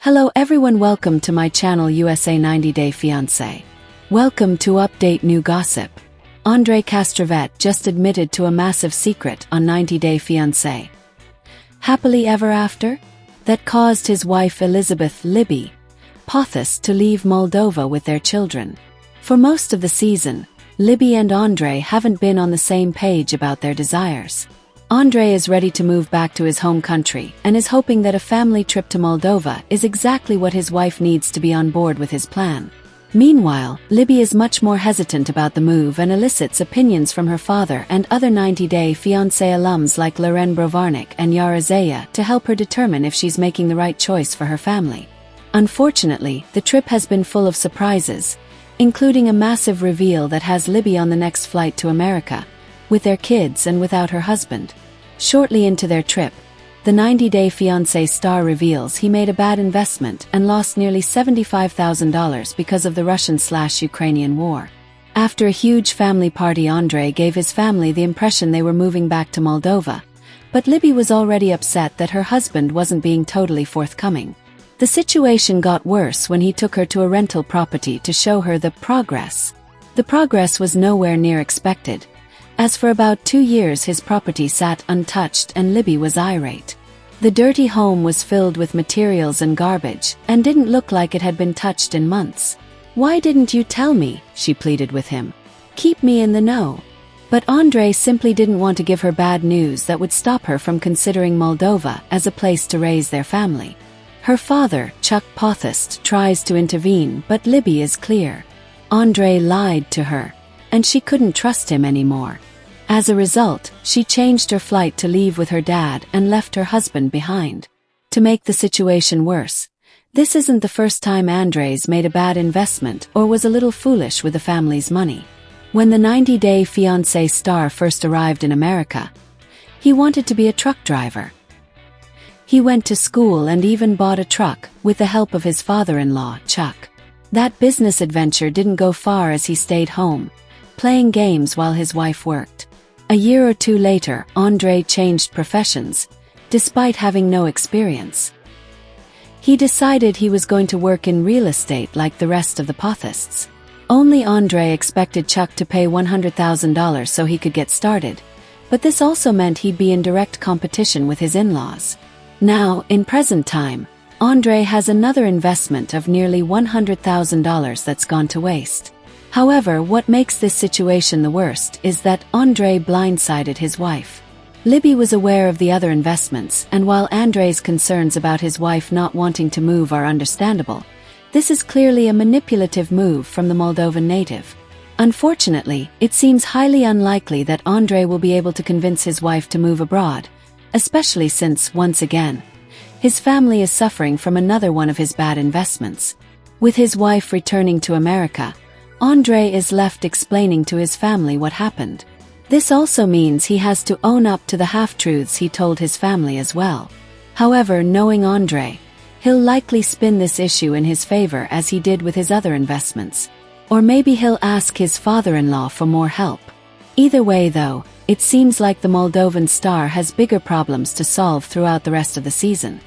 Hello everyone, welcome to my channel USA 90 Day Fiancé. Welcome to update new gossip. Andre Castrovet just admitted to a massive secret on 90 Day Fiancé. Happily ever after? That caused his wife Elizabeth "Libby" Pothas to leave Moldova with their children. For most of the season, Libby and Andre haven't been on the same page about their desires. Andre is ready to move back to his home country and is hoping that a family trip to Moldova is exactly what his wife needs to be on board with his plan. Meanwhile, Libby is much more hesitant about the move and elicits opinions from her father and other 90 Day Fiancé alums like Loren Brovarnik and Yara Zaya to help her determine if she's making the right choice for her family. Unfortunately, the trip has been full of surprises, including a massive reveal that has Libby on the next flight to America, with their kids and without her husband. Shortly into their trip, the 90 Day Fiancé star reveals he made a bad investment and lost nearly $75,000 because of the Russian/Ukrainian war. After a huge family party, Andre gave his family the impression they were moving back to Moldova, but Libby was already upset that her husband wasn't being totally forthcoming. The situation got worse when he took her to a rental property to show her the progress. The progress was nowhere near expected, as for about 2 years his property sat untouched and Libby was irate. The dirty home was filled with materials and garbage, and didn't look like it had been touched in months. "Why didn't you tell me?" she pleaded with him. "Keep me in the know." But Andre simply didn't want to give her bad news that would stop her from considering Moldova as a place to raise their family. Her father, Chuck Pothas, tries to intervene, but Libby is clear. Andre lied to her, and she couldn't trust him anymore. As a result, she changed her flight to leave with her dad and left her husband behind. To make the situation worse, this isn't the first time Andres made a bad investment or was a little foolish with the family's money. When the 90 Day Fiancé star first arrived in America, he wanted to be a truck driver. He went to school and even bought a truck with the help of his father-in-law, Chuck. That business adventure didn't go far as he stayed home, playing games while his wife worked. A year or two later, Andre changed professions, despite having no experience. He decided he was going to work in real estate like the rest of the Pothasts. Only Andre expected Chuck to pay $100,000 so he could get started, but this also meant he'd be in direct competition with his in-laws. Now, in present time, Andre has another investment of nearly $100,000 that's gone to waste. However, what makes this situation the worst is that Andre blindsided his wife. Libby was aware of the other investments, and while Andre's concerns about his wife not wanting to move are understandable, this is clearly a manipulative move from the Moldovan native. Unfortunately, it seems highly unlikely that Andre will be able to convince his wife to move abroad, especially since, once again, his family is suffering from another one of his bad investments. With his wife returning to America, Andre is left explaining to his family what happened. This also means he has to own up to the half-truths he told his family as well. However, knowing Andre, he'll likely spin this issue in his favor as he did with his other investments. Or maybe he'll ask his father-in-law for more help. Either way though, it seems like the Moldovan star has bigger problems to solve throughout the rest of the season.